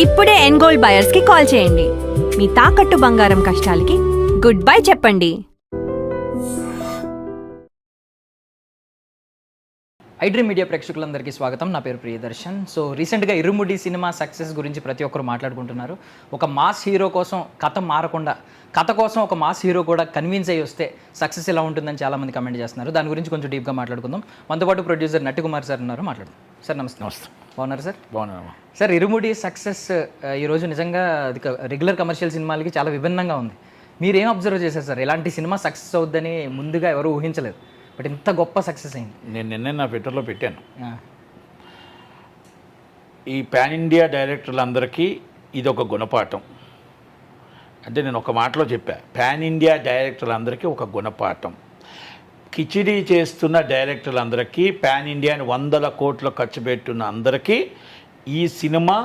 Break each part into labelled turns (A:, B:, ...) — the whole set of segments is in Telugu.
A: ఇప్పుడే ఎన్గోల్డ్ బయర్స్ కి కాల్ చేయండి. మీ తాకట్టు బంగారం కష్టాలకి గుడ్ బై చెప్పండి.
B: ఐడ్రీమ్ మీడియా ప్రేక్షకులందరికీ స్వాగతం. నా పేరు ప్రియదర్శన్. సో రీసెంట్గా ఇరుముడి సినిమా సక్సెస్ గురించి ప్రతి ఒక్కరు మాట్లాడుకుంటున్నారు. ఒక మాస్ హీరో కోసం కథ మారకుండా, కథ కోసం ఒక మాస్ హీరో కూడా కన్విన్స్ అయ్యి వస్తే సక్సెస్ ఎలా ఉంటుందని చాలామంది కమెంట్ చేస్తున్నారు. దాని గురించి కొంచెం డీప్గా మాట్లాడుకుందాం. మనతో పాటు ప్రొడ్యూసర్ నట్టికుమార్ సార్ ఉన్నారు, మాట్లాడుతాం. సార్ నమస్తే.
C: నమస్తే.
B: బాగున్నారు సార్?
C: బాగున్నాను
B: సార్. ఇరుముడి సక్సెస్ ఈరోజు నిజంగా అది రెగ్యులర్ కమర్షియల్ సినిమాలకి చాలా విభిన్నంగా ఉంది. మీరేం అబ్జర్వ్ చేశారు సార్? ఇలాంటి సినిమా సక్సెస్ అవుద్దని ముందుగా ఎవరు ఊహించలేదు, బట్ ఇంత గొప్ప సక్సెస్ అయింది.
C: నేను నిన్నే నా ట్విట్టర్లో పెట్టాను, ఈ పాన్ ఇండియా డైరెక్టర్లందరికీ ఇది ఒక గుణపాఠం. అంటే నేను ఒక మాటలో చెప్పా, పాన్ ఇండియా డైరెక్టర్లందరికీ ఒక గుణపాఠం. కిచిడీ చేస్తున్న డైరెక్టర్లందరికీ, పాన్ ఇండియాని 100 కోట్లు ఖర్చు పెట్టున్న అందరికీ ఈ సినిమా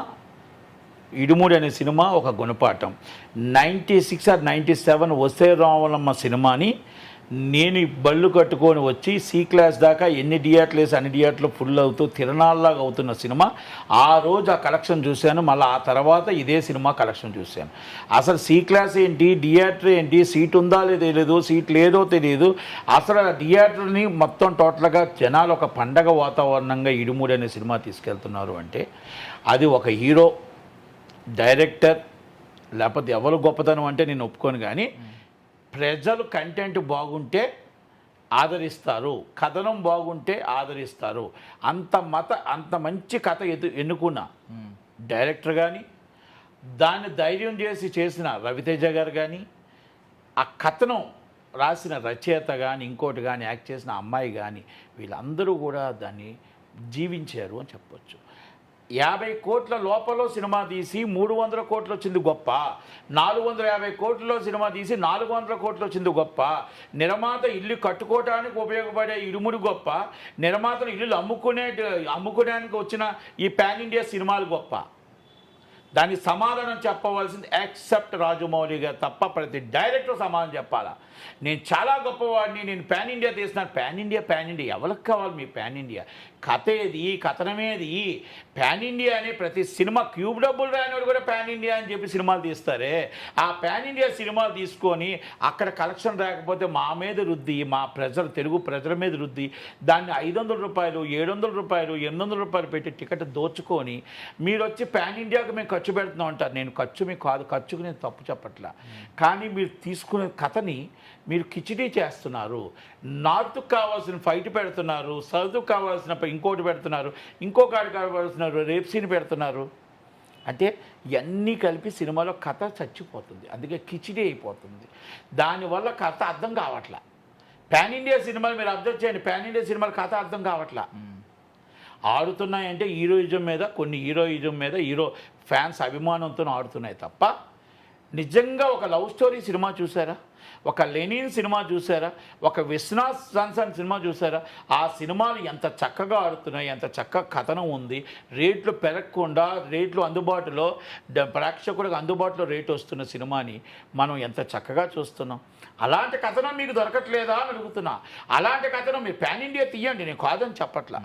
C: ఇడుముడి అనే సినిమా ఒక గుణపాఠం. 96 or 97 వస్తే రావలమ్మ సినిమాని నేను బళ్ళు కట్టుకొని వచ్చి సి క్లాస్ దాకా ఎన్ని థియేటర్లు వేసి అన్ని థియేటర్లు ఫుల్ అవుతూ తిరణాల్లాగా అవుతున్న సినిమా. ఆ రోజు ఆ కలెక్షన్ చూశాను, మళ్ళీ ఆ తర్వాత ఇదే సినిమా కలెక్షన్ చూశాను. అసలు సి క్లాస్ ఏంటి, థియేటర్ ఏంటి, సీట్ ఉందా లేదో తెలియదు, సీట్ లేదో తెలియదు. అసలు ఆ థియేటర్ని మొత్తం టోటల్గా జనాలు ఒక పండగ వాతావరణంగా ఇడుముడి అనే సినిమా తీసుకెళ్తున్నారు అంటే అది ఒక హీరో, డైరెక్టర్, లేకపోతే ఎవరు గొప్పతనం అంటే నేను ఒప్పుకోను. కానీ ప్రజలు కంటెంట్ బాగుంటే ఆదరిస్తారు, కథనం బాగుంటే ఆదరిస్తారు. అంత మంచి కథ ఎన్నుకున్న డైరెక్టర్ కానీ, దాన్ని ధైర్యం చేసిన రవితేజ గారు కానీ, ఆ కథనం రాసిన రచయిత కానీ, ఇంకోటి కానీ యాక్ట్ చేసిన అమ్మాయి కానీ, వీళ్ళందరూ కూడా దాన్ని జీవించారు అని చెప్పొచ్చు. 50 కోట్ల లోపల సినిమా తీసి 300 కోట్లు వచ్చింది గొప్ప, 450 కోట్లలో సినిమా తీసి 400 కోట్లు వచ్చింది గొప్ప, నిర్మాత ఇల్లు కట్టుకోవడానికి ఉపయోగపడే ఇడుముడి గొప్ప, నిర్మాతలు ఇల్లు అమ్ముకోవడానికి వచ్చిన ఈ పాన్ ఇండియా సినిమాలు గొప్ప. దానికి సమాధానం చెప్పవలసింది ఎక్సెప్ట్ రాజమౌళి గారు తప్ప ప్రతి డైరెక్టర్ సమాధానం చెప్పాలా. నేను చాలా గొప్పవాడిని, నేను పాన్ ఇండియా తీస్తున్నాను. పాన్ ఇండియా ఎవరికి కావాలి మీ పాన్ ఇండియా? కథ ఏది, కథనమేది? పాన్ ఇండియా అనే ప్రతి సినిమా క్యూబ్ డబ్బులు రానివాడు కూడా పాన్ ఇండియా అని చెప్పి సినిమాలు తీస్తారే. ఆ పాన్ ఇండియా సినిమాలు తీసుకొని అక్కడ కలెక్షన్ రాకపోతే మా మీద రుద్ది, మా తెలుగు ప్రజల మీద రుద్ది, దాన్ని 500 రూపాయలు, 700 రూపాయలు, 800 రూపాయలు పెట్టి టికెట్ దోచుకొని మీరు వచ్చి పాన్ ఇండియాకి మేము ఖర్చు పెడుతున్నాం అంటారు. నేను ఖర్చుకు నేను తప్పు చెప్పట్లా. కానీ మీరు తీసుకునే కథని మీరు కిచిడీ చేస్తున్నారు. నార్త్కి కావాల్సిన ఫైట్ పెడుతున్నారు, సౌత్కి కావాల్సిన ఇంకోటి పెడుతున్నారు, ఇంకొకటి కావాల్సిన రేప్ సీన్ పెడుతున్నారు. అంటే ఇవన్నీ కలిపి సినిమాలో కథ చచ్చిపోతుంది, అందుకే కిచిడీ అయిపోతుంది. దానివల్ల కథ అర్థం కావట్లా. పాన్ ఇండియా సినిమాలు మీరు అబ్జర్వ్ చేయండి, పాన్ ఇండియా సినిమాలు కథ అర్థం కావట్లా. ఆడుతున్నాయంటే కొన్ని హీరోయిజం మీద హీరో ఫ్యాన్స్ అభిమానంతో ఆడుతున్నాయి తప్ప నిజంగా ఒక లవ్ స్టోరీ సినిమా చూసారా, ఒక లెనిన్ సినిమా చూసారా, ఒక విశ్వనాథ్ సన్సన్ సినిమా చూసారా? ఆ సినిమాలు ఎంత చక్కగా ఆడుతున్నాయి, ఎంత చక్కగా కథనం ఉంది. రేట్లు పెరగకుండా, రేట్లు అందుబాటులో, ప్రేక్షకులకు అందుబాటులో రేటు వస్తున్న సినిమాని మనం ఎంత చక్కగా చూస్తున్నాం. అలాంటి కథనం మీకు దొరకట్లేదా అని అడుగుతున్నా. అలాంటి కథనం మీరు పాన్ ఇండియా తీయండి, నేను కాదని చెప్పట్లా.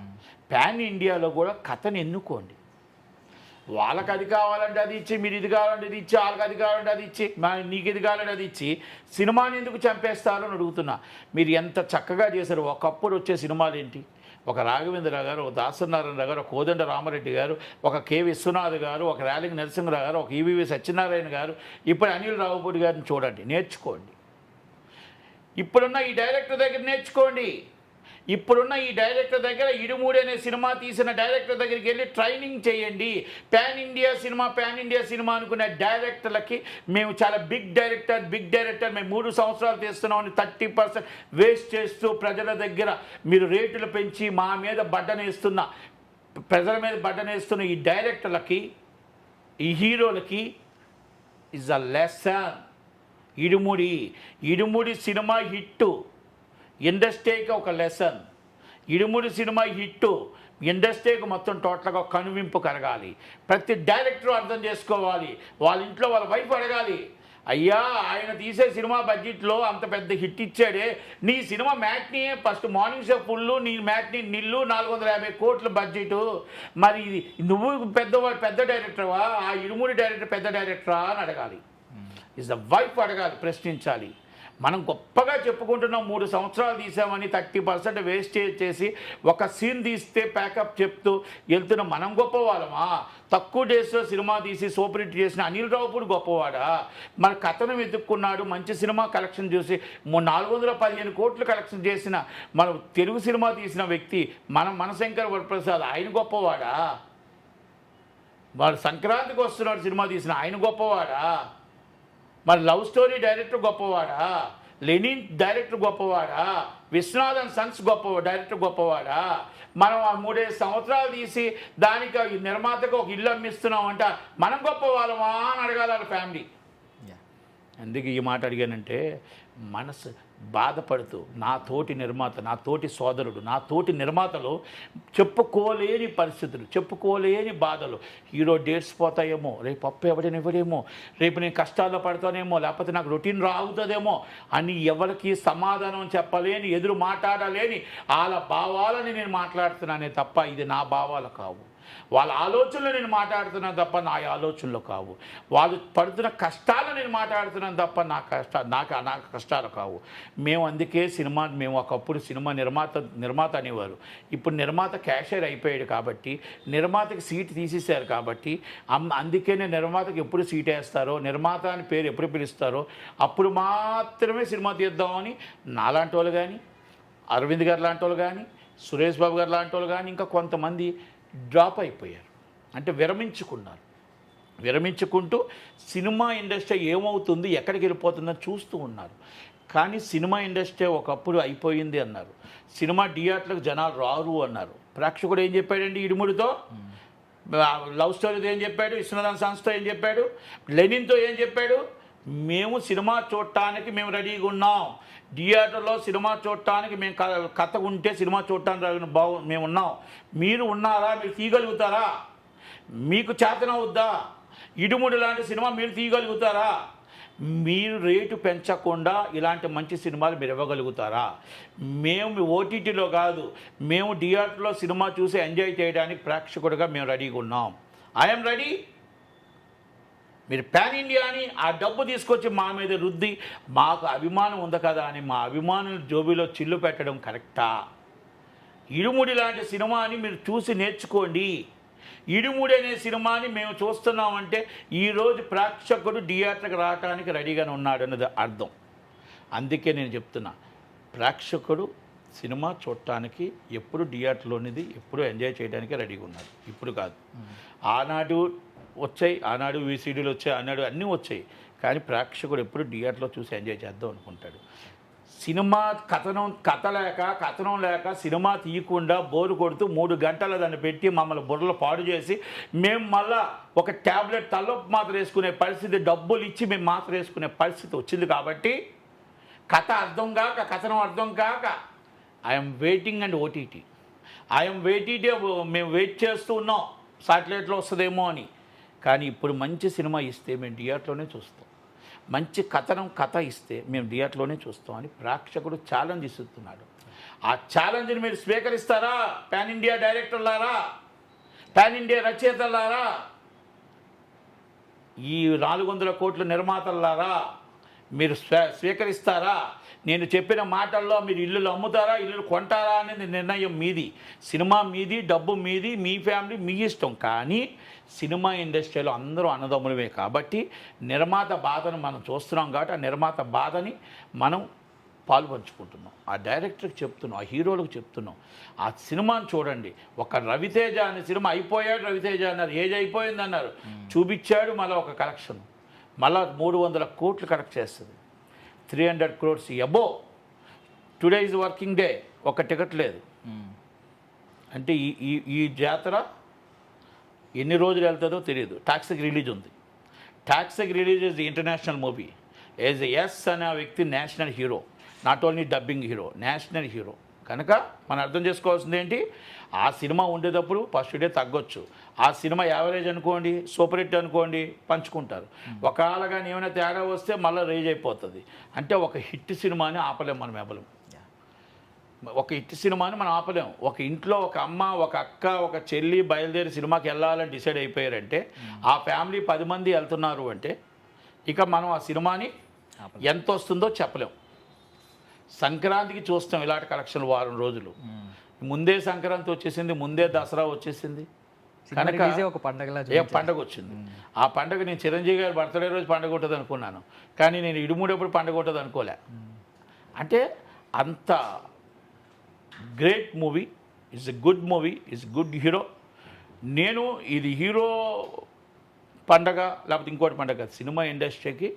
C: పాన్ ఇండియాలో కూడా కథను ఎన్నుకోండి. వాళ్ళకి అది కావాలంటే అది ఇచ్చి, మీరు ఇది కావాలంటే ఇది ఇచ్చి, వాళ్ళకి అది కావాలంటే అది ఇచ్చి, నీకు ఇది కావాలంటే అది ఇచ్చి సినిమాని ఎందుకు చంపేస్తారు అని అడుగుతున్నా. మీరు ఎంత చక్కగా చేశారు. ఒకప్పుడు వచ్చే సినిమాలు ఏంటి? ఒక రాఘవేంద్ర గారు, ఒక దాసనారాయణ గారు, ఒక కోదండ రామారెడ్డి గారు, ఒక కె విశ్వనాథ్ గారు, ఒక రేలింగ్ నరసింహరావు గారు, ఒక ఈవీవి సత్యనారాయణ గారు, ఇప్పుడు అనిల్ రావుపూడి గారిని చూడండి, నేర్చుకోండి. ఇప్పుడున్న ఈ డైరెక్టర్ దగ్గర నేర్చుకోండి. ఇప్పుడున్న ఈ డైరెక్టర్ దగ్గర, ఇడుముడి అనే సినిమా తీసిన డైరెక్టర్ దగ్గరికి వెళ్ళి ట్రైనింగ్ చేయండి. పాన్ ఇండియా సినిమా అనుకునే డైరెక్టర్లకి మేము చాలా బిగ్ డైరెక్టర్ మేము 3 సంవత్సరాలు తీస్తున్నామని 30% వేస్ట్ చేస్తూ ప్రజల దగ్గర మీరు రేట్లు పెంచి మా మీద ప్రజల మీద బడ్డనేస్తున్న ఈ డైరెక్టర్లకి, ఈ హీరోలకి is a lesson. Idumudi cinema hit ఇండస్ట్రీకి ఒక లెసన్. ఇడుముడి సినిమా హిట్టు ఇండస్ట్రీకి మొత్తం టోటల్గా కనువింపు కలగాలి. ప్రతి డైరెక్టర్ అర్థం చేసుకోవాలి. వాళ్ళ ఇంట్లో వాళ్ళ వైఫ్ అడగాలి, అయ్యా ఆయన తీసే సినిమా బడ్జెట్లో అంత పెద్ద హిట్ ఇచ్చాడే, నీ cinema matinee first morning show full, నీ మ్యాట్ని నిల్లు 450 కోట్ల బడ్జెట్, మరి ఇది నువ్వు పెద్ద డైరెక్టర్వా, ఆ ఇరుముడి డైరెక్టర్ పెద్ద డైరెక్టరా అని అడగాలి. ఇస్ ద వైఫ్ అడగాలి, ప్రశ్నించాలి. మనం గొప్పగా చెప్పుకుంటున్నాం 3 సంవత్సరాలు తీసామని 30% వేస్టేజ్ చేసి ఒక సీన్ తీస్తే ప్యాకప్ చెప్తూ వెళ్తున్న మనం గొప్పవాళ్ళమా? తక్కువ డేస్లో సినిమా తీసి సూపర్ హిట్ చేసిన అనిల్ రావుపూడి గొప్పవాడా? మన కథను వెతుక్కున్నాడు, మంచి సినిమా కలెక్షన్ చూసి 415 కోట్లు కలెక్షన్ చేసిన మన తెలుగు సినిమా తీసిన వ్యక్తి మనశంకర్ వరప్రసాద్, ఆయన గొప్పవాడా? వాడు సంక్రాంతికి వస్తున్నాడు సినిమా తీసిన ఆయన గొప్పవాడా? మరి లవ్ స్టోరీ డైరెక్టర్ గొప్పవాడా? లెనిన్ డైరెక్టర్ గొప్పవాడా? విశ్వనాథన్ సన్స్ డైరెక్టర్ గొప్పవాడా? మనం ఆ 3-5 సంవత్సరాలు తీసి దానికి నిర్మాతకు ఒక ఇల్లు అమ్మిస్తున్నాం అంట, మనం గొప్పవాళ్ళమా అని అడగాలి ఫ్యామిలీ. ఎందుకు ఈ మాట అడిగానంటే, మనసు బాధపడుతూ నా తోటి నిర్మాత, నా తోటి సోదరుడు, నా తోటి నిర్మాతలు చెప్పుకోలేని పరిస్థితులు, చెప్పుకోలేని బాధలు, హీరో డేట్స్ పోతాయేమో, రేపు అప్పు ఎవడనివ్వడేమో, రేపు నేను కష్టాల్లో పడతానేమో, లేకపోతే నాకు రొటీన్ రాగుతుందేమో అని ఎవరికి సమాధానం చెప్పలేని, ఎదురు మాట్లాడలేని వాళ్ళ భావాలని నేను మాట్లాడుతున్నానే తప్ప ఇది నా భావాలు కావు. వాళ్ళ ఆలోచనలు నేను మాట్లాడుతున్నాను తప్ప నా ఆలోచనలు కావు. వాళ్ళు పడుతున్న కష్టాలు నేను మాట్లాడుతున్నాను తప్ప నా కష్టాలు కావు. మేము అందుకే మేము ఒకప్పుడు సినిమా నిర్మాత అనేవారు. ఇప్పుడు నిర్మాత క్యాషియర్ అయిపోయాడు కాబట్టి, నిర్మాతకి సీట్ తీసేశారు కాబట్టి, అందుకనే నిర్మాతకి ఎప్పుడు సీట్ వేస్తారో, నిర్మాత అని పేరు ఎప్పుడు పిలుస్తారో అప్పుడు మాత్రమే సినిమా తీద్దామని నాలాంటి వాళ్ళు కానీ, అరవింద్ గారు లాంటి వాళ్ళు కానీ, సురేష్ బాబు గారు లాంటి వాళ్ళు కానీ, ఇంకా కొంతమంది డ్రాప్ అయిపోయారు. అంటే విరమించుకుంటూ సినిమా ఇండస్ట్రీ ఏమవుతుంది, ఎక్కడికి వెళ్ళిపోతుందని చూస్తూ ఉన్నారు. కానీ సినిమా ఇండస్ట్రీ ఒకప్పుడు అయిపోయింది అన్నారు. సినిమా థియేటర్లకు జనాలు రారు అన్నారు. ప్రేక్షకుడు ఏం చెప్పాడండి ఇడుముడితో? లవ్ స్టోరీతో ఏం చెప్పాడు? విశ్వనాథన్ సన్స్తో ఏం చెప్పాడు? లెనిన్తో ఏం చెప్పాడు? మేము సినిమా చూడటానికి మేము రెడీగా ఉన్నాం, థియేటర్లో సినిమా చూడటానికి మేము కథ ఉంటే సినిమా చూడటానికి మేము ఉన్నాం, మీరు ఉన్నారా? మీరు తీయగలుగుతారా? మీకు చేతనవుద్దా? ఇడుముడి లాంటి సినిమా మీరు తీయగలుగుతారా? మీరు రేటు పెంచకుండా ఇలాంటి మంచి సినిమాలు మీరు ఇవ్వగలుగుతారా? మేము ఓటీటీలో కాదు, మేము థియేటర్లో సినిమా చూసి ఎంజాయ్ చేయడానికి ప్రేక్షకుడిగా మేము రెడీగా ఉన్నాం. I'm ready. మీరు పాన్ ఇండియా అని ఆ డబ్బు తీసుకొచ్చి మా మీద రుద్ది మాకు అభిమానం ఉంది కదా అని మా అభిమానులు జోబీలో చిల్లు పెట్టడం కరెక్టా? ఇడుముడి లాంటి సినిమాని మీరు చూసి నేర్చుకోండి. ఇడుముడి అనే సినిమాని మేము చూస్తున్నామంటే ఈరోజు ప్రేక్షకుడు థియేటర్కి రావడానికి రెడీగానే ఉన్నాడు అన్నది అర్థం. అందుకే నేను చెప్తున్నా, ప్రేక్షకుడు సినిమా చూడటానికి ఎప్పుడు థియేటర్లోనిది ఎప్పుడు ఎంజాయ్ చేయడానికి రెడీగా ఉన్నాడు. ఇప్పుడు కాదు. ఆనాడు వచ్చాయి, ఆనాడు వీసీడీలు వచ్చాయి, ఆనాడు అన్నీ వచ్చాయి. కానీ ప్రేక్షకుడు ఎప్పుడు థియేటర్లో చూసి ఎంజాయ్ చేద్దాం అనుకుంటాడు. సినిమా కథనం లేక సినిమా తీయకుండా బోరు కొడుతూ 3 గంటలు దాన్ని పెట్టి మమ్మల్ని బుర్రలు పాడు చేసి మేము మళ్ళా ఒక ట్యాబ్లెట్ తలనొప్పి మాత్ర వేసుకునే పరిస్థితి, డబ్బులు ఇచ్చి మేము మాత్ర వేసుకునే పరిస్థితి వచ్చింది. కాబట్టి కథ అర్థం కాక, కథనం అర్థం కాక ఐఎమ్ వెయిటింగ్ అండ్ ఓటీటీ. మేము వెయిట్ చేస్తూ ఉన్నాం సాటిలైట్లో వస్తుందేమో అని. కానీ ఇప్పుడు మంచి సినిమా ఇస్తే మేము థియేటర్లోనే చూస్తాం, మంచి కథ ఇస్తే మేము థియేటర్లోనే చూస్తాం అని ప్రేక్షకుడు ఛాలెంజ్ ఇస్తున్నాడు. ఆ ఛాలెంజ్ని మీరు స్వీకరిస్తారా? పాన్ ఇండియా డైరెక్టర్లారా, పాన్ ఇండియా రచయితలారా, ఈ 400 కోట్ల నిర్మాతలారా, మీరు స్వీకరిస్తారా? నేను చెప్పిన మాటల్లో మీరు ఇల్లులు అమ్ముతారా, ఇల్లులు కొంటారా అనేది నిర్ణయం మీది. సినిమా మీది, డబ్బు మీది, మీ ఫ్యామిలీ మీ ఇష్టం. కానీ సినిమా ఇండస్ట్రీలో అందరూ అన్నదమ్ములమే కాబట్టి నిర్మాత బాధను మనం చూస్తున్నాం కాబట్టి ఆ నిర్మాత బాధని మనం పాల్పంచుకుంటున్నాం. ఆ డైరెక్టర్కి చెప్తున్నాం, ఆ హీరోలకు చెప్తున్నాం, ఆ సినిమాని చూడండి. ఒక రవితేజ అనే సినిమా అయిపోయాడు, రవితేజ అన్నారు, ఏజ్ అయిపోయింది అన్నారు, చూపించాడు. మళ్ళీ ఒక కలెక్షన్ మళ్ళీ 300 కోట్లు కలెక్ట్ చేస్తుంది. 300 crores అబో. టుడే ఈజ్ వర్కింగ్ డే, ఒక టికెట్ లేదు. అంటే ఈ జాతర ఎన్ని రోజులు వెళ్తుందో తెలియదు. టాక్సిక్ రిలీజ్ ఉంది. Toxic release is the international movie. Yash అనే వ్యక్తి national hero, not only dubbing hero, national hero. కనుక మనం అర్థం చేసుకోవాల్సింది ఏంటి, ఆ సినిమా ఉండేటప్పుడు ఫస్ట్ డే తగ్గొచ్చు, ఆ సినిమా యావరేజ్ అనుకోండి, సూపర్ హిట్ అనుకోండి, పంచుకుంటారు. ఒకవేళ కానీ ఏమైనా తేడా వస్తే మళ్ళీ రేజ్ అయిపోతుంది. అంటే ఒక హిట్ సినిమాని ఆపలేం మనం ఎవరు. ఒక హిట్ సినిమాని మనం ఆపలేం. ఒక ఇంట్లో ఒక అమ్మ, ఒక అక్క, ఒక చెల్లి బయలుదేరి సినిమాకి వెళ్ళాలని డిసైడ్ అయిపోయారంటే, ఆ ఫ్యామిలీ 10 మంది వెళ్తున్నారు అంటే ఇక మనం ఆ సినిమాని ఎంత వస్తుందో చెప్పలేం. సంక్రాంతికి చూస్తాం ఇలాంటి కలెక్షన్ వారం రోజులు, ముందే సంక్రాంతి వచ్చేసింది, ముందే దసరా వచ్చేసింది, కనుక
B: ఒక పండగలా
C: పండగ వచ్చింది. ఆ పండగ నేను చిరంజీవి గారి బర్త్డే రోజు పండగ ఉంటుంది అనుకున్నాను, కానీ నేను ఇడుముడెప్పుడు పండగ ఉంటుంది అనుకోలే. అంటే అంత great movie, is a good movie, is good hero. నేను ఇది హీరో పండగ లేకపోతే ఇంకోటి పండగ, సినిమా ఇండస్ట్రీకి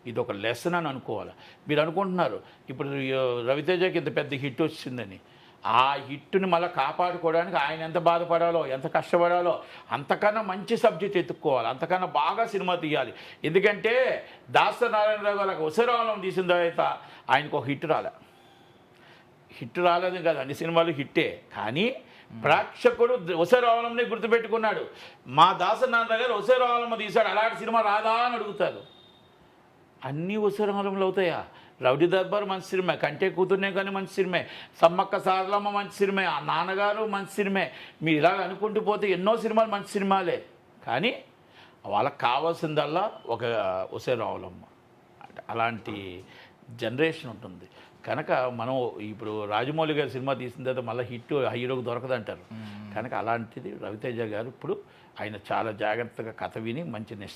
C: ఇది ఒక లెసన్ అని అనుకోవాలి. మీరు అనుకుంటున్నారు ఇప్పుడు రవితేజకి ఇంత పెద్ద హిట్ వచ్చిందని, ఆ హిట్ని మళ్ళీ కాపాడుకోవడానికి ఆయన ఎంత బాధపడాలో, ఎంత కష్టపడాలో, అంతకన్నా మంచి సబ్జెక్ట్ ఎత్తుక్కోవాలి, అంతకన్నా బాగా సినిమా తీయాలి. ఎందుకంటే దాసరి నారాయణరావు గారు ఉసిరావలం తీసిన తర్వాత ఆయనకు ఒక హిట్ రాలేదు కదా, అన్ని సినిమాలు హిట్టే, కానీ ప్రేక్షకుడు ఉసిరావలంని గుర్తుపెట్టుకున్నాడు. మా దాసరి నారాయణ గారు ఉసిరావలమ్మ తీశాడు, అలాంటి సినిమా రాదా అని అడుగుతారు. అన్నీ ఉసిరావలంలో అవుతాయా? రౌడీ దర్బార్ మంచి సినిమా, కంటే కూతుర్నే కానీ మంచి సినిమే, సమ్మక్క సారలమ్మ మంచి సినిమే, ఆ నాన్నగారు మంచి సినిమే, మీరు ఇలాగ అనుకుంటూ పోతే ఎన్నో సినిమాలు మంచి సినిమాలే. కానీ వాళ్ళకి కావాల్సిందల్లా ఒక ఉసిరావలమ్మ, అలాంటి జనరేషన్ ఉంటుంది. కనుక మనం ఇప్పుడు రాజమౌళి గారి సినిమా తీసిన తర్వాత మళ్ళీ హిట్ హీరోకి దొరకదంటారు. కనుక అలాంటిది రవితేజ గారు ఇప్పుడు ఆయన చాలా జాగ్రత్తగా కథ విని మంచి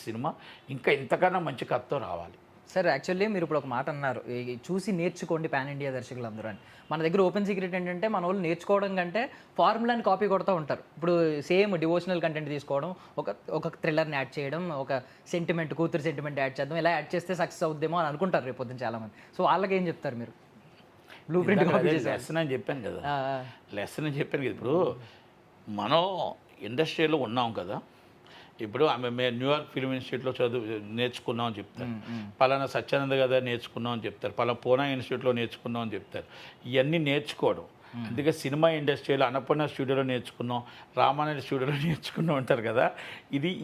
C: సినిమా ఇంకా ఇంతకన్నా మంచి కథతో రావాలి.
B: సార్ యాక్చువల్లీ మీరు ఇప్పుడు ఒక మాట అన్నారు, చూసి నేర్చుకోండి పాన్ ఇండియా దర్శకులందరూ అని. మన దగ్గర ఓపెన్ సీక్రెట్ ఏంటంటే మన వాళ్ళు నేర్చుకోవడం కంటే ఫార్ములాని కాపీ కొడుతూ ఉంటారు. ఇప్పుడు సేమ్ డివోషనల్ కంటెంట్ తీసుకోవడం, ఒక థ్రిల్లర్ని యాడ్ చేయడం, ఒక సెంటిమెంట్, కూతురు సెంటిమెంట్ యాడ్ చేద్దాం, ఇలా యాడ్ చేస్తే సక్సెస్ అవుద్దేమో అని అనుకుంటారు రేపు పొద్దున చాలామంది. సో వాళ్ళకి ఏం చెప్తారు మీరు? బ్లూ ప్రింట్
C: లెసన్ అని చెప్పాను కదా, ఇప్పుడు మనం ఇండస్ట్రీలో ఉన్నాం కదా. ఇప్పుడు మేము న్యూయార్క్ ఫిల్మ్ ఇన్స్టిట్యూట్లో నేర్చుకున్నాం అని చెప్తారు, పలానా సత్యానంద గారు నేర్చుకున్నాం అని చెప్తారు, పలానా పూనా ఇన్స్టిట్యూట్లో నేర్చుకున్నాం అని చెప్తారు. ఇవన్నీ నేర్చుకోవడం. అందుకే సినిమా ఇండస్ట్రీలో అన్నపూర్ణ స్టూడియోలో నేర్చుకున్నాం, రామానాయుడు స్టూడియోలో నేర్చుకున్నాం అంటారు కదా.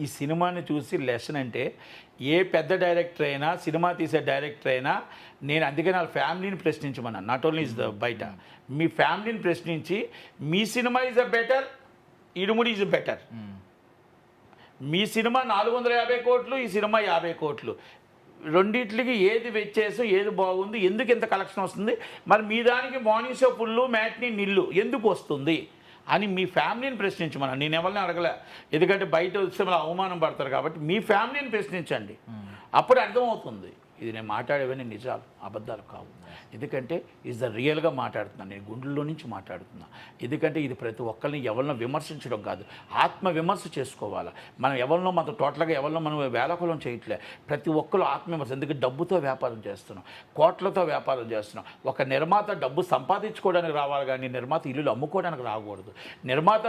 C: ఈ సినిమాని చూసి లెసన్ అంటే ఏ పెద్ద డైరెక్టర్ అయినా, సినిమా తీసే డైరెక్టర్ అయినా, నేను అందుకే నా ఫ్యామిలీని ప్రశ్నించమన్నాను. నాట్ ఓన్లీ ఇస్ ద బయట, మీ ఫ్యామిలీని ప్రశ్నించి మీ cinema is a better, Irumudi is better. మీ సినిమా 450 కోట్లు, ఈ సినిమా 50 కోట్లు, రెండిట్లకి ఏది వెచ్చేసి ఏది బాగుంది, ఎందుకు ఇంత కలెక్షన్ వస్తుంది, మరి మీ దానికి మార్నింగ్ షో ఫుల్లు, మ్యాట్నీ నిల్లు ఎందుకు వస్తుంది అని మీ ఫ్యామిలీని ప్రశ్నించమన్నా. నేను ఎవరిని అడగలే, ఎందుకంటే బయట వస్తే మళ్ళీ అవమానం పడతారు. కాబట్టి మీ ఫ్యామిలీని ప్రశ్నించండి, అప్పుడు అర్థమవుతుంది ఇది నేను మాట్లాడేవన్నీ నిజాలు, అబద్ధాలు కావు. ఎందుకంటే ఈజ్ ద రియల్గా మాట్లాడుతున్నాను, నేను గుండెల్లో నుంచి మాట్లాడుతున్నా. ఎందుకంటే ఇది ప్రతి ఒక్కరిని ఎవరినో విమర్శించడం కాదు, ఆత్మ విమర్శ చేసుకోవాలి. మనం ఎవరినో మనం టోటల్గా ఎవరినో మనం వేలకులం చేయట్లే. ప్రతి ఒక్కరు ఆత్మవిమర్శ. ఎందుకంటే డబ్బుతో వ్యాపారం చేస్తున్నాం, కోట్లతో వ్యాపారం చేస్తున్నాం. ఒక నిర్మాత డబ్బు సంపాదించుకోవడానికి రావాలి, కానీ నిర్మాత ఇల్లులు అమ్ముకోవడానికి రాకూడదు. నిర్మాత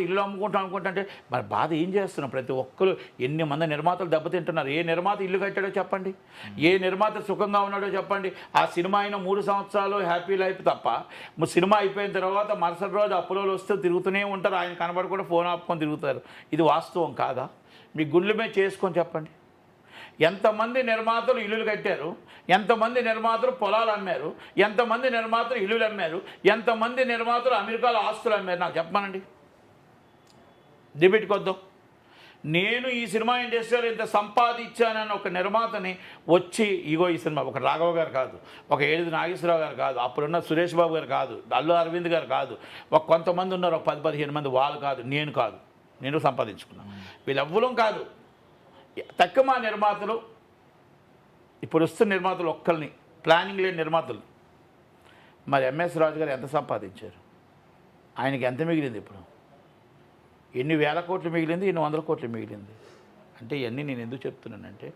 C: ఇల్లు అమ్ముకుంటాం అనుకుంటుంటే మరి బాధ ఏం చేస్తున్నాం? ప్రతి ఒక్కరు ఎన్ని మంది నిర్మాతలు దెబ్బతింటున్నారు. ఏ నిర్మాత ఇల్లు కట్టాడో చెప్పండి, ఏ నిర్మాత సుఖంగా ఉన్నాడో చెప్పండి. ఆ సినిమా అయిన 3 సంవత్సరాలు హ్యాపీ లైఫ్ తప్ప, సినిమా అయిపోయిన తర్వాత మరుసటి రోజు అప్పులోలు వస్తే తిరుగుతూనే ఉంటారు, ఆయన కనబడకుండా ఫోన్ ఆపుకొని తిరుగుతారు. ఇది వాస్తవం కాదా? మీ గుండెల మీద చేసుకొని చెప్పండి. ఎంతమంది నిర్మాతలు ఇల్లులు కట్టారు, ఎంతమంది నిర్మాతలు పొలాలు అమ్మారు, ఎంతమంది నిర్మాతలు ఇల్లులు అమ్మారు, ఎంతమంది నిర్మాతలు అమెరికాలో ఆస్తులు అమ్మారు, నాకు చెప్పమనండి. డిబేట్కి వద్దాం. నేను ఈ సినిమా ఇండస్ట్రీలో ఇంత సంపాదించానని ఒక నిర్మాతని వచ్చి ఇగో ఈ సినిమా ఒక రాఘవ గారు కాదు, ఒక ఏడుది నాగేశ్వరరావు గారు కాదు, అప్పుడున్న సురేష్ బాబు గారు కాదు, అల్లు అరవింద్ గారు కాదు, ఒక కొంతమంది ఉన్నారు, ఒక 10-15 మంది, వాళ్ళు కాదు, నేను సంపాదించుకున్నాను. వీళ్ళెవ్వరం కాదు, తక్కువ మా నిర్మాతలు. ఇప్పుడు వస్తున్న నిర్మాతలు ఒక్కరిని, ప్లానింగ్ లేని నిర్మాతలు. మరి ఎంఎస్ రాజు గారు ఎంత సంపాదించారు? ఆయనకి ఎంత మిగిలింది? ఇప్పుడు ఎన్ని వేల కోట్లు మిగిలింది, ఎన్ని వందల కోట్లు మిగిలింది. అంటే ఇవన్నీ నేను ఎందుకు చెప్తున్నానంటే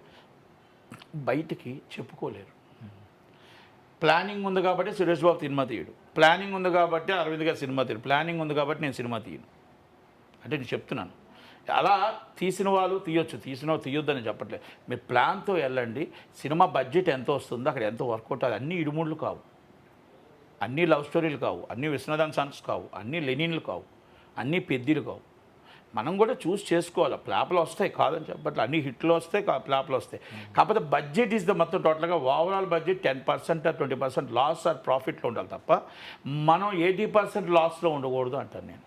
C: బయటికి చెప్పుకోలేరు. ప్లానింగ్ ఉంది కాబట్టి సురేష్ బాబు సినిమా తీయడు, ప్లానింగ్ ఉంది కాబట్టి అరవింద్ గారు సినిమా తీయడు, ప్లానింగ్ ఉంది కాబట్టి నేను సినిమా తీయను అంటే నేను చెప్తున్నాను. అలా తీసిన వాళ్ళు తీయొచ్చు, తీయొద్దని చెప్పట్లేదు. మీరు ప్లాన్తో వెళ్ళండి. సినిమా బడ్జెట్ ఎంత వస్తుందో అక్కడ ఎంత వర్కౌట్, అది అన్నీ ఇడుముళ్ళు కావు. అన్నీ లవ్ స్టోరీలు కావు, అన్నీ విశ్వనాథన్ సన్స్ కావు, అన్నీ లెనిన్లు కావు, అన్నీ పెద్దలు కావు. మనం కూడా చూస్ చేసుకోవాలి. ఫ్లాప్లు వస్తాయి కాదని చెప్పట్లే, అన్ని హిట్లు వస్తాయి, ఫ్లాప్లు వస్తాయి. కాకపోతే బడ్జెట్ ఈజ్ ద మొత్తం టోటల్గా overall budget 10% or 20% loss or ప్రాఫిట్లో ఉండాలి తప్ప మనం 80% లాస్లో ఉండకూడదు అంటాను నేను.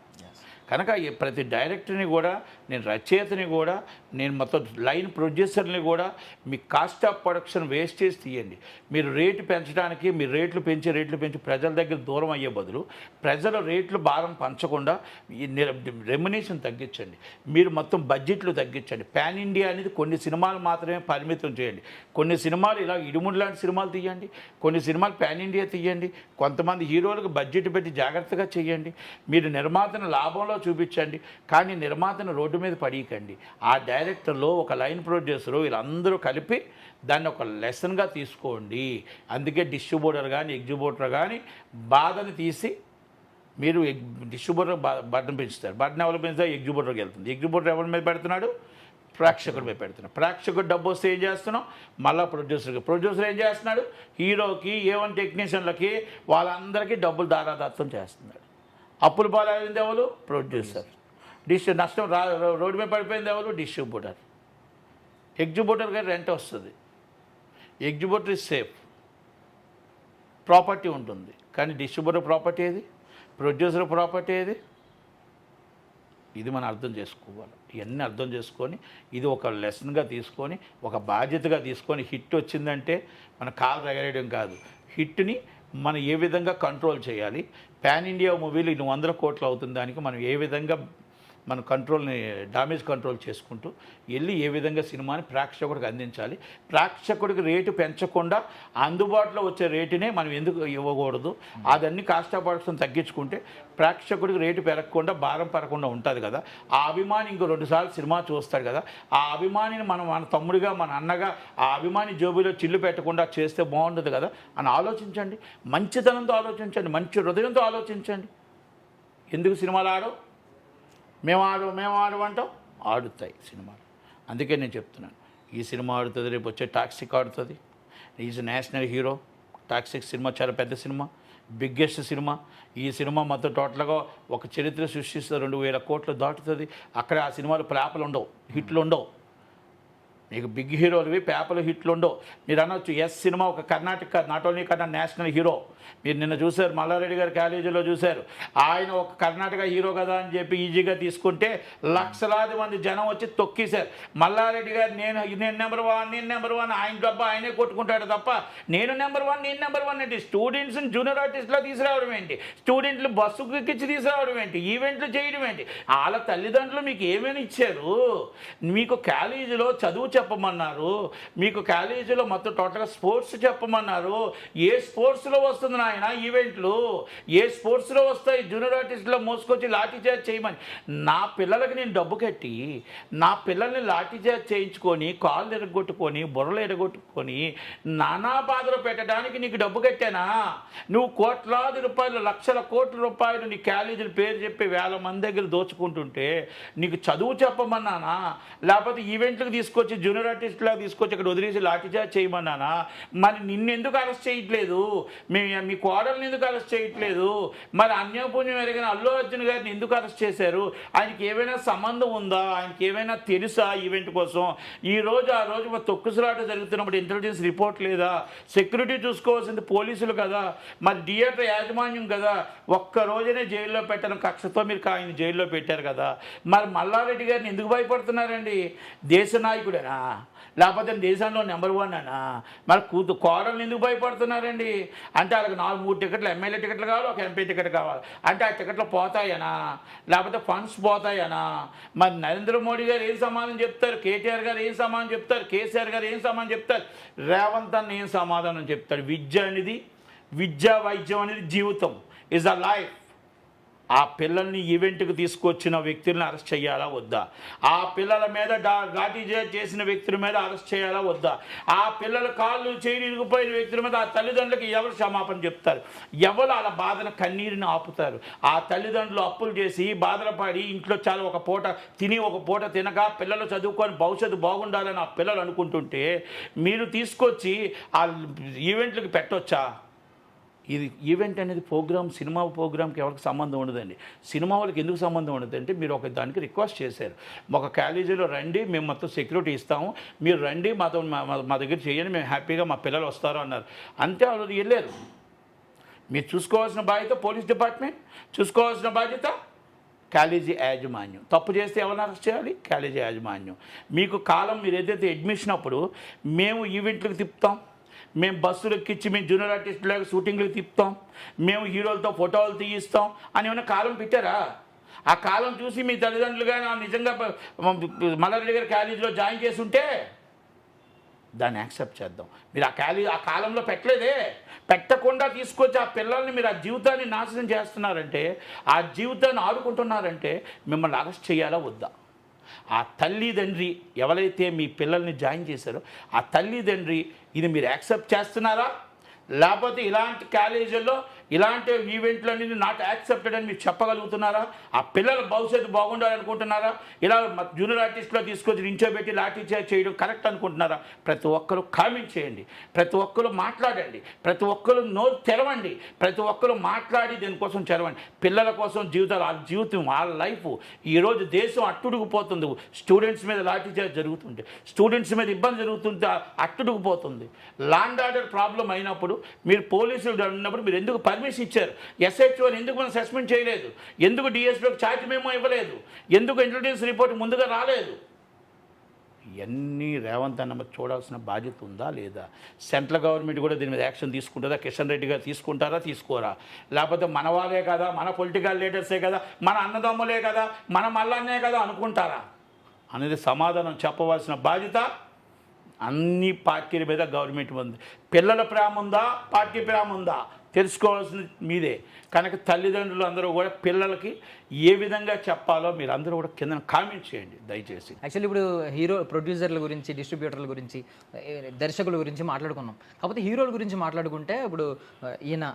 C: కనుక ప్రతి డైరెక్టర్ని కూడా, నేను రచయితని కూడా, నేను మొత్తం లైన్ ప్రొడ్యూసర్ని కూడా మీ కాస్ట్ ఆఫ్ ప్రొడక్షన్ వేస్ట్ చేసి తీయండి. మీరు రేటు పెంచడానికి మీరు రేట్లు పెంచి ప్రజల దగ్గర దూరం అయ్యే బదులు ప్రజల రేట్లు భారం పంచకుండా ఈ రెమ్యునేషన్ తగ్గించండి. మీరు మొత్తం బడ్జెట్లు తగ్గించండి. పాన్ ఇండియా అనేది కొన్ని సినిమాలు మాత్రమే పరిమితం చేయండి. కొన్ని సినిమాలు ఇలా ఇడుముడు లాంటి సినిమాలు తీయండి, కొన్ని సినిమాలు పాన్ ఇండియా తీయండి. కొంతమంది హీరోలకు బడ్జెట్ పెట్టి జాగ్రత్తగా చేయండి. మీరు నిర్మాతను లాభంలో చూపించండి, కానీ నిర్మాతను రోడ్డు మీద పడీకండి. ఆ డైరెక్టర్లో ఒక లైన్ ప్రొడ్యూసరు వీళ్ళందరూ కలిపి దాన్ని ఒక లెసన్గా తీసుకోండి. అందుకే డిస్ట్రిబ్యూటర్ కానీ ఎగ్జిబ్యూటర్ కానీ బాధని తీసి మీరు డిస్ట్రిబ్యూటర్ బటన్ పెంచుతారు. బటన్ ఎవరు పెంచుతారు? ఎగ్జిబ్యూటర్కి వెళ్తుంది. ఎగ్జిబ్యూటర్ ఎవరి మీద పెడుతున్నాడు? ప్రేక్షకుడి మీద పెడుతున్నాడు. ప్రేక్షకుడు డబ్బు వస్తే ఏం చేస్తున్నాం? మళ్ళీ ప్రొడ్యూసర్ ఏం చేస్తున్నాడు? హీరోకి A1 టెక్నీషియన్లకి వాళ్ళందరికీ డబ్బులు దారాదత్తం చేస్తున్నాడు. అప్పులు పాలైంది ఎవరు? ప్రొడ్యూసర్. నష్టం రోడ్డు మీద పడిపోయింది ఎవరు? డిస్ట్రిబ్యూటర్. ఎగ్జిబ్యూటర్ గారి రెంట్ వస్తుంది. ఎగ్జిబ్యూటర్ ఇస్ సేఫ్, ప్రాపర్టీ ఉంటుంది. కానీ డిస్ట్రిబ్యూటర్ ప్రాపర్టీ ఏది? ప్రొడ్యూసర్ ప్రాపర్టీ ఏది? ఇది మనం అర్థం చేసుకోవాలి. ఇవన్నీ అర్థం చేసుకొని ఇది ఒక లెసన్గా తీసుకొని, ఒక బాధ్యతగా తీసుకొని, హిట్ వచ్చిందంటే మన కాలు రగరేయడం కాదు, హిట్ని మనం ఏ విధంగా కంట్రోల్ చేయాలి. పాన్ ఇండియా మూవీలు 100 కోట్లు అవుతుంది, దానికి మనం ఏ విధంగా మన కంట్రోల్ని డామేజ్ కంట్రోల్ చేసుకుంటూ వెళ్ళి ఏ విధంగా సినిమాని ప్రేక్షకుడికి అందించాలి. ప్రేక్షకుడికి రేటు పెంచకుండా అందుబాటులో వచ్చే రేటునే మనం ఎందుకు ఇవ్వకూడదు? అదన్నీ కాస్ట్ ఆఫ్ ప్రొడక్షన్ తగ్గించుకుంటే ప్రేక్షకుడికి రేటు పెరగకుండా భారం పడకుండా ఉంటుంది కదా. ఆ అభిమాని ఇంకో 2 సార్లు సినిమా చూస్తాడు కదా. ఆ అభిమానిని మనం మన తమ్ముడిగా, మన అన్నగా, ఆ అభిమాని జోబులో చిల్లు పెట్టకుండా చేస్తే బాగుంటుంది కదా అని ఆలోచించండి. మంచితనంతో ఆలోచించండి, మంచి హృదయంతో ఆలోచించండి. ఎందుకు సినిమాలు ఆడవు? మేము ఆడమంటాం, ఆడుతాయి సినిమాలు. అందుకే నేను చెప్తున్నాను, ఈ సినిమా ఆడుతుంది, రేపు వచ్చే టాక్సిక్ ఆడుతుంది. Is national hero. Toxic cinema చాలా పెద్ద సినిమా, బిగ్గెస్ట్ సినిమా. ఈ సినిమా మొత్తం టోటల్గా ఒక చరిత్ర సృష్టిస్తుంది. 2000 కోట్లు దాటుతుంది. అక్కడ ఆ సినిమాలు ప్లాపులు ఉండవు, హిట్లు ఉండవు. మీకు బిగ్ హీరోలువి పేపర్లు హిట్లు ఉండవు. మీరు అనొచ్చు ఎస్ సినిమా ఒక Karnataka, not only Karnataka national hero. మీరు నిన్న చూశారు మల్లారెడ్డి గారు కాలేజీలో చూశారు. ఆయన ఒక కర్ణాటక హీరో కదా అని చెప్పి ఈజీగా తీసుకుంటే లక్షలాది మంది జనం వచ్చి తొక్కేశారు. మల్లారెడ్డి గారు నేను నెంబర్ వన్ ఆయన డబ్బా ఆయనే కొట్టుకుంటాడు తప్ప నేను నెంబర్ వన్ ఏంటి? స్టూడెంట్స్ని జూనియర్ ఆర్టిస్ట్లో తీసుకురావడం ఏంటి? స్టూడెంట్లు బస్సుకు ఎక్కించి తీసుకురావడం ఏంటి? ఈవెంట్లు చేయడం ఏంటి? వాళ్ళ తల్లిదండ్రులు మీకు ఏమైనా ఇచ్చారు? మీకు కాలేజీలో చదువు చెప్పమన్నారు, మీకు కాలేజీలో మొత్తం టోటల్గా స్పోర్ట్స్ చెప్పమన్నారు. ఏ స్పోర్ట్స్లో వస్తుంది నాయన ఈవెంట్లు? ఏ స్పోర్ట్స్లో వస్తాయి? జూనియర్ ఆర్టిస్ట్లో మోసుకొచ్చి లాఠీ చార్జ్ చేయమని. నా పిల్లలకి నేను డబ్బు కట్టి నా పిల్లల్ని లాఠీ చార్జ్ చేయించుకొని, కాళ్ళు ఎరగొట్టుకొని, బుర్రలు ఎరగొట్టుకొని నానా బాధలు పెట్టడానికి నీకు డబ్బు కట్టానా? నువ్వు కోట్లాది రూపాయలు, లక్షల కోట్ల రూపాయలు నీ కాలేజీల పేరు చెప్పి 1000 మంది దగ్గర దోచుకుంటుంటే నీకు చదువు చెప్పమన్నానా? లేకపోతే ఈవెంట్లకు తీసుకొచ్చి జూనియర్ ఆర్టిస్ట్లా తీసుకొచ్చి ఇక్కడ వదిలేసి లాఠీచార్జ్ చేయమన్నానా? మరి నిన్నెందుకు అరెస్ట్ చేయట్లేదు? మీ కోడల్ని ఎందుకు అరెస్ట్ చేయట్లేదు? మరి అన్యపుణ్యం ఎరిగిన అల్లు అర్జున్ గారిని ఎందుకు అరెస్ట్ చేశారు? ఆయనకి ఏమైనా సంబంధం ఉందా? ఆయనకి ఏమైనా తెలుసా ఈవెంట్ కోసం? ఆ రోజు తొక్కుసలాట జరుగుతున్నప్పుడు ఇంటెలిజెన్స్ రిపోర్ట్ లేదా? సెక్యూరిటీ చూసుకోవాల్సింది పోలీసులు కదా, మరి థియేటర్ యాజమాన్యం కదా. ఒక్క రోజునే జైల్లో పెట్టడం కక్షతో మీరు ఆయన జైల్లో పెట్టారు కదా. మరి మల్లారెడ్డి గారిని ఎందుకు భయపడుతున్నారండి? దేశ నాయకుడేనా? లేకపోతే దేశంలో నెంబర్ 1 అనా? మరి కోడల్ని ఎందుకు భయపడుతున్నారండి? అంటే వాళ్ళకి 3 టికెట్లు, ఎమ్మెల్యే టికెట్లు కావాలి, ఒక ఎంపీ టికెట్ కావాలి. అంటే ఆ టికెట్లు పోతాయనా? లేకపోతే ఫండ్స్ పోతాయనా? మరి నరేంద్ర మోడీ గారు ఏం సమాధానం చెప్తారు? కేటీఆర్ గారు ఏం సమాధానం చెప్తారు? కేసీఆర్ గారు ఏం సమాధానం చెప్తారు? రేవంత్ అన్న ఏం సమాధానం చెప్తాడు? విద్య వైద్యం అనేది జీవితం, ఇస్ అ లైఫ్. ఆ పిల్లల్ని ఈవెంట్కి తీసుకొచ్చిన వ్యక్తులను అరెస్ట్ చేయాలా వద్దా? ఆ పిల్లల మీద లాఠీ చేసిన వ్యక్తుల మీద అరెస్ట్ చేయాలా వద్దా? ఆ పిల్లల కాళ్ళు చేయి ఇరిగిపోయిన వ్యక్తుల మీద ఆ తల్లిదండ్రులకి ఎవరు క్షమాపణ చెప్తారు? ఎవరు అలా బాధన కన్నీరుని ఆపుతారు? ఆ తల్లిదండ్రులు అప్పులు చేసి బాధలు పడి ఇంట్లో చాలా ఒక పూట తిని ఒక పూట తినక పిల్లలు చదువుకొని భవిష్యత్తు బాగుండాలని ఆ పిల్లలు అనుకుంటుంటే మీరు తీసుకొచ్చి ఆ ఈవెంట్లకు పెట్టొచ్చా? ఇది ఈవెంట్ అనేది ప్రోగ్రామ్, సినిమా ప్రోగ్రామ్కి ఎవరికి సంబంధం ఉండదండి. సినిమా వాళ్ళకి ఎందుకు సంబంధం ఉండదు అంటే, మీరు ఒక దానికి రిక్వెస్ట్ చేశారు, ఒక కాలేజీలో రండి, మేము మొత్తం సెక్యూరిటీ ఇస్తాము, మీరు రండి మాతో మా దగ్గర చేయండి, మేము హ్యాపీగా మా పిల్లలు వస్తారు అన్నారు. అంతే, వాళ్ళు వెళ్ళారు. మీరు చూసుకోవాల్సిన బాధ్యత పోలీస్ డిపార్ట్మెంట్, చూసుకోవాల్సిన బాధ్యత కాలేజీ యాజమాన్యం. తప్పు చేస్తే ఎవరిని అరెస్ట్ చేయాలి? కాలేజీ యాజమాన్యం. మీకు కాలం, మీరు ఏదైతే అడ్మిషన్ అప్పుడు మేము ఈవెంట్లకు తిప్పుతాం, మేము బస్సులు ఎక్కించి మేము జూనియర్ ఆర్టిస్టులకు షూటింగ్లకు తిప్పుతాం, మేము హీరోలతో ఫోటోలు తీయిస్తాం అని ఏమైనా కాలం పెట్టారా? ఆ కాలం చూసి మీ తల్లిదండ్రులుగా నిజంగా మల్లారెడ్డి గారి కాలేజీలో జాయిన్ చేసి ఉంటే దాన్ని యాక్సెప్ట్ చేద్దాం. మీరు ఆ కాలంలో పెట్టలేదే, పెట్టకుండా తీసుకొచ్చి ఆ పిల్లల్ని మీరు ఆ జీవితాన్ని నాశనం చేస్తున్నారంటే, ఆ జీవితాన్ని ఆడుకుంటున్నారంటే మిమ్మల్ని అరెస్ట్ చేయాలా వద్దా? ఆ తల్లిదండ్రి ఎవరైతే మీ పిల్లల్ని జాయిన్ చేశారో ఆ తల్లిదండ్రి ఇది మీరు యాక్సెప్ట్ చేస్తున్నారా? లేకపోతే ఇలాంటి కాలేజీల్లో ఇలాంటి ఈవెంట్లన్నీ నాట్ యాక్సెప్టెడ్ అని మీరు చెప్పగలుగుతున్నారా? ఆ పిల్లల భవిష్యత్తు బాగుండాలనుకుంటున్నారా? ఇలా జూనియర్ ఆర్టిస్ట్లో తీసుకొచ్చి నించోబెట్టి లాఠీ చార్జ్ చేయడం కరెక్ట్ అనుకుంటున్నారా? ప్రతి ఒక్కరు కామెంట్ చేయండి, ప్రతి ఒక్కరు మాట్లాడండి, ప్రతి ఒక్కరు నోరు తెరవండి, ప్రతి ఒక్కరు మాట్లాడి దీనికోసం తెరవండి. పిల్లల కోసం జీవితాలు, ఆ జీవితం, వాళ్ళ లైఫ్. ఈరోజు దేశం అట్టుడుకుపోతుంది. స్టూడెంట్స్ మీద లాఠీ చార్జ్ జరుగుతుంటే, స్టూడెంట్స్ మీద ఇబ్బంది జరుగుతుంటే అట్టుడుకుపోతుంది. ల్యాండ్ ఆర్డర్ ప్రాబ్లం అయినప్పుడు మీరు పోలీసులు ఉన్నప్పుడు మీరు ఎందుకు పర్మిషన్ ఇచ్చారు? ఎస్హెచ్ఓని ఎందుకు మనం సస్పెండ్ చేయలేదు? ఎందుకు డిఎస్పీకి ఛార్జ్ మేమో ఇవ్వలేదు? ఎందుకు ఇంటెలిజెన్స్ రిపోర్ట్ ముందుగా రాలేదు? ఇవన్నీ రేవంత్ అన్న చూడాల్సిన బాధ్యత ఉందా లేదా? సెంట్రల్ గవర్నమెంట్ కూడా దీని మీద యాక్షన్ తీసుకుంటుందా? కిషన్ రెడ్డి గారు తీసుకుంటారా, తీసుకోరా? లేకపోతే మన వాళ్ళే కదా, మన పొలిటికల్ లీడర్సే కదా, మన అన్నదమ్ములే కదా, మన మల్లన్నే కదా అనుకుంటారా అనేది సమాధానం చెప్పవలసిన బాధ్యత అన్ని పార్టీల మీద గవర్నమెంట్ ఉంది. పిల్లల ప్రేమ ఉందా, పార్టీ ప్రేమ ఉందా తెలుసుకోవాల్సింది మీదే. కనుక తల్లిదండ్రులు అందరూ కూడా పిల్లలకి ఏ విధంగా చెప్పాలో మీరు అందరూ కూడా కింద కామెంట్ చేయండి దయచేసి.
B: యాక్చువల్లీ ఇప్పుడు హీరో ప్రొడ్యూసర్ల గురించి, డిస్ట్రిబ్యూటర్ల గురించి, దర్శకుల గురించి మాట్లాడుకున్నాం. కాకపోతే హీరోల గురించి మాట్లాడుకుంటే ఇప్పుడు ఈయన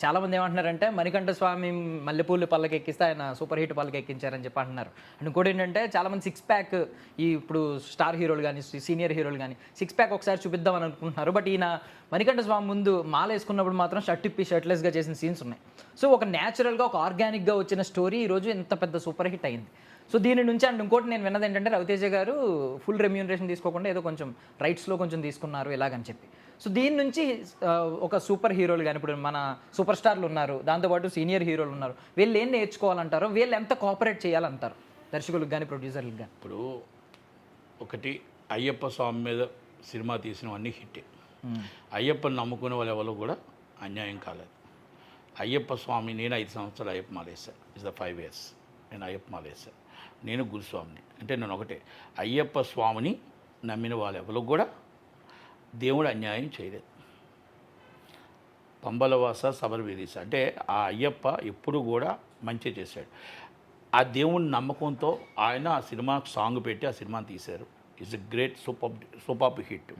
B: చాలామంది ఏమంటున్నారంటే మణికంఠ స్వామి మల్లెపూలు పళ్ళకి ఎక్కిస్తే ఆయన సూపర్ హిట్ పళ్ళకి ఎక్కించారని చెప్పి అంటున్నారు. అండ్ ఇంకోటి ఏంటంటే చాలామంది సిక్స్ ప్యాక్, ఈ ఇప్పుడు స్టార్ హీరోలు కానీ సీనియర్ హీరోలు కానీ సిక్స్ ప్యాక్ ఒకసారి చూపిద్దామని అనుకుంటున్నారు. బట్ ఈయన మణికంఠ స్వామి ముందు మాల వేసుకున్నప్పుడు మాత్రం షర్ట్ ఇప్పి షర్ట్లెస్గా చేసిన సీన్స్ ఉన్నాయి. సో ఒక న్యాచురల్గా, ఒక ఆర్గానిక్గా వచ్చిన స్టోరీ ఈరోజు ఎంత పెద్ద సూపర్ హిట్ అయింది. సో దీని నుంచి అండ్ ఇంకోటి నేను విన్నది ఏంటంటే రవితేజ గారు ఫుల్ రెమ్యూనరేషన్ తీసుకోకుండా ఏదో కొంచెం రైట్స్లో కొంచెం తీసుకున్నారు ఇలాగని చెప్పి. సో దీని నుంచి ఒక సూపర్ హీరోలు కానీ ఇప్పుడు మన సూపర్ స్టార్లు ఉన్నారు, దాంతోపాటు సీనియర్ హీరోలు ఉన్నారు, వీళ్ళు ఏం నేర్చుకోవాలంటారో, వీళ్ళు ఎంత కోఆపరేట్ చేయాలంటారు దర్శకులకు కానీ ప్రొడ్యూసర్లకు కానీ?
C: ఇప్పుడు ఒకటి, అయ్యప్ప స్వామి మీద సినిమా తీసినవన్నీ హిట్టే. అయ్యప్పని నమ్ముకునే వాళ్ళు ఎవరు కూడా అన్యాయం కాలేదు. అయ్యప్ప స్వామి, నేను 5 సంవత్సరాలు అయ్యప్ప మాలేసాను. ఇస్ ద 5 years నేను అయ్యప్ప మాలేసాను. నేను గురుస్వామిని. అంటే నేను ఒకటే, అయ్యప్ప స్వామిని నమ్మిన వాళ్ళు ఎవరు కూడా దేవుడు అన్యాయం చేయలేదు. పంబలవాస సబర్వీరీస అంటే ఆ అయ్యప్ప ఎప్పుడు కూడా మంచి చేశాడు. ఆ దేవుని నమ్మకంతో ఆయన ఆ సినిమా సాంగ్ పెట్టి ఆ సినిమాని తీశారు. It's a great super hit.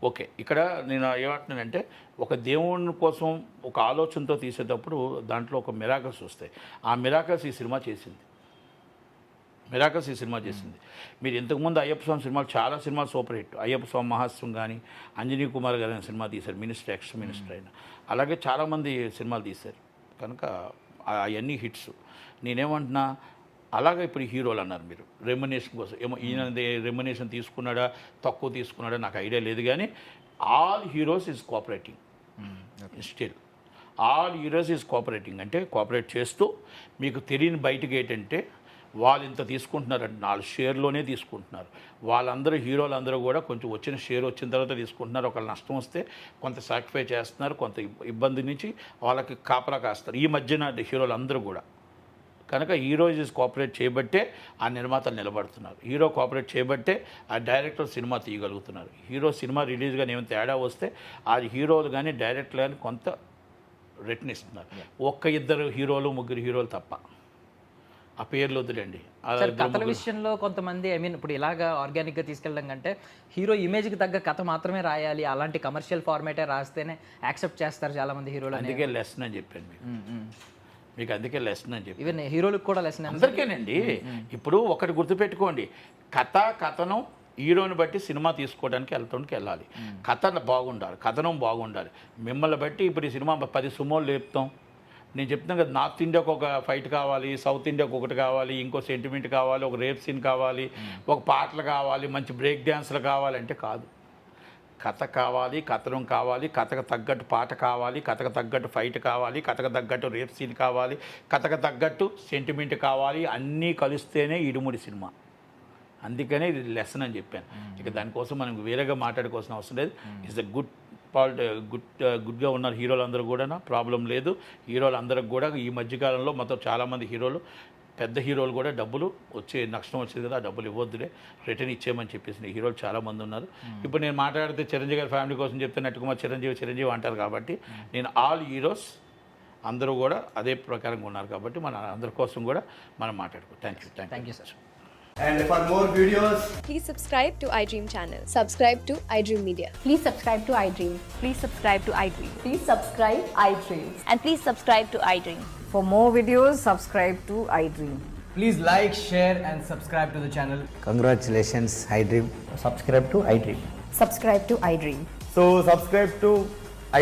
C: Okay, ఇక్కడ నేను ఏమంటున్నానంటే ఒక దేవుని కోసం ఒక ఆలోచనతో తీసేటప్పుడు దాంట్లో ఒక మిరాకల్స్ వస్తాయి. ఆ మిరాకల్స్ ఈ సినిమా చేసింది. మీరు ఇంతకుముందు అయ్యప్ప స్వామి సినిమాలు, చాలా సినిమాలు సూపర్ హిట్. అయ్యప్ప స్వామి మహాస్యం కానీ, అంజనీ కుమార్ గారు అనే సినిమా తీశారు, మినిస్టర్, ఎక్స్ మినిస్టర్ అయినా. అలాగే చాలామంది సినిమాలు తీశారు. కనుక అవన్నీ హిట్స్. నేనేమంటున్నా, అలాగే ఇప్పుడు హీరోలు అన్నారు మీరు రెమ్యునేషన్ కోసం. ఏమో ఈయన రెమ్యునేషన్ తీసుకున్నాడా, తక్కువ తీసుకున్నాడా నాకు ఐడియా లేదు, కానీ all heroes is cooperating still. All heroes is cooperating అంటే కోఆపరేట్ చేస్తూ, మీకు తెలియని బయటకు ఏంటంటే వాళ్ళు ఇంత తీసుకుంటున్నారంటే 4 షేర్లోనే తీసుకుంటున్నారు. వాళ్ళందరూ హీరోలందరూ కూడా కొంచెం వచ్చిన షేర్ వచ్చిన తర్వాత తీసుకుంటున్నారు. ఒకళ్ళు నష్టం వస్తే కొంత సాక్రిఫై చేస్తున్నారు, కొంత ఇబ్బంది నుంచి వాళ్ళకి కాపలా కాస్తారు ఈ మధ్యన హీరోలందరూ కూడా. కనుక హీరో ఈజ్ కోఆపరేట్ చేయబట్టే ఆ నిర్మాతలు నిలబడుతున్నారు. హీరో కోఆపరేట్ చేయబట్టే ఆ డైరెక్టర్ సినిమా తీయగలుగుతున్నారు. హీరో సినిమా రిలీజ్ కానీ ఏమైనా తేడా వస్తే ఆ హీరోలు కానీ డైరెక్టర్ కానీ కొంత రిటర్న్ ఇస్తున్నారు. 1-2 హీరోలు 3 హీరోలు తప్ప. ఆ పేర్లు వద్దులేండి.
B: కథల విషయంలో కొంతమంది ఇప్పుడు ఇలాగా ఆర్గానిక్గా తీసుకెళ్ళడం కంటే హీరో ఇమేజ్కి తగ్గ కథ మాత్రమే రాయాలి, అలాంటి కమర్షియల్ ఫార్మేటే రాస్తేనే యాక్సెప్ట్ చేస్తారు చాలామంది హీరోలు.
C: అందుకే లెసన్ అని చెప్పాను మీకు అందుకే లెసన్ అని చెప్పి.
B: ఈవెన్ హీరోలకు కూడా లెసన్
C: అందరికేనండి. ఇప్పుడు ఒకటి గుర్తుపెట్టుకోండి, కథనం హీరోని బట్టి సినిమా తీసుకోవడానికి వెళ్ళాలి. కథ బాగుండాలి, కథనం బాగుండాలి. మిమ్మల్ని బట్టి ఇప్పుడు ఈ సినిమా 10 సుమోలు లేపుతాం. నేను చెప్తాను కదా, నార్త్ ఇండియాకు ఒక ఫైట్ కావాలి, సౌత్ ఇండియాకు ఒకటి కావాలి, ఇంకో సెంటిమెంట్ కావాలి, ఒక రేప్ సీన్ కావాలి, ఒక పాటలు కావాలి, మంచి బ్రేక్ డ్యాన్స్లు కావాలంటే కాదు. కథ కావాలి, కథనం కావాలి, కథకు తగ్గట్టు పాట కావాలి, కథకు తగ్గట్టు ఫైట్ కావాలి, కథకు తగ్గట్టు రేప్ సీన్ కావాలి, కథకు తగ్గట్టు సెంటిమెంట్ కావాలి. అన్నీ కలిస్తేనే ఇరుముడి సినిమా. అందుకనే ఇది లెసన్ అని చెప్పాను. ఇక దానికోసం మనం వేరేగా మాట్లాడుకోవాల్సిన అవసరం లేదు. ఇట్స్ ద గుడ్గా ఉన్నారు హీరోలు అందరూ కూడా, ప్రాబ్లం లేదు. హీరోలు అందరికి కూడా ఈ మధ్యకాలంలో మొత్తం చాలామంది హీరోలు, పెద్ద హీరోలు కూడా డబ్బులు నష్టం వచ్చేది కదా, ఆ డబ్బులు ఇవ్వద్దులే, రిటర్న్ ఇచ్చేయమని చెప్పేసి హీరోలు చాలామంది ఉన్నారు. ఇప్పుడు నేను మాట్లాడితే చిరంజీవి గారి ఫ్యామిలీ కోసం చెప్తే నట్టుకుమార్ చిరంజీవి అంటారు కాబట్టి, నేను ఆల్ హీరోస్ అందరూ కూడా అదే ప్రకారంగా ఉన్నారు కాబట్టి మన అందరి కోసం కూడా మనం మాట్లాడుకో. Thank you sir.
D: And for more videos,
E: Please subscribe to iDream channel. Subscribe to iDream Media.
F: Please subscribe to iDream.
A: Please subscribe to iDream.
F: Please subscribe iDream.
A: And please subscribe to iDream.
F: For more videos, subscribe to iDream.
D: please like, share and subscribe to the channel.
G: Congratulations, iDream. Subscribe to iDream.
F: Subscribe to iDream.
D: So subscribe to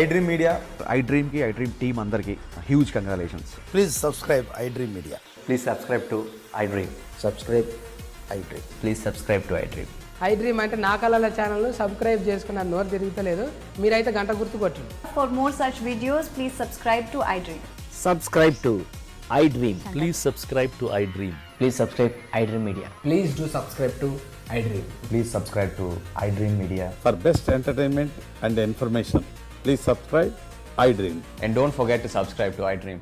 D: iDream Media.
H: iDream की iDream team अंदर की huge congratulations.
G: Please subscribe iDream Media.
H: Please subscribe to iDream.
G: Subscribe iDream.
H: Please subscribe to iDream.
I: iDream అంటే నా కళల ఛానల్ సబ్స్క్రైబ్ చేసుకున్న నోరు తిరుగుతలేదు, మీరైతే గంట గుర్తు కొట్టండి.
F: For more such videos, please subscribe to iDream.
G: Subscribe to iDream.
J: Please subscribe to iDream.
G: Please subscribe iDream Media.
D: Please do subscribe to iDream.
H: Please subscribe to iDream Media.
J: For best entertainment and information, please subscribe iDream.
H: And don't forget to subscribe to iDream.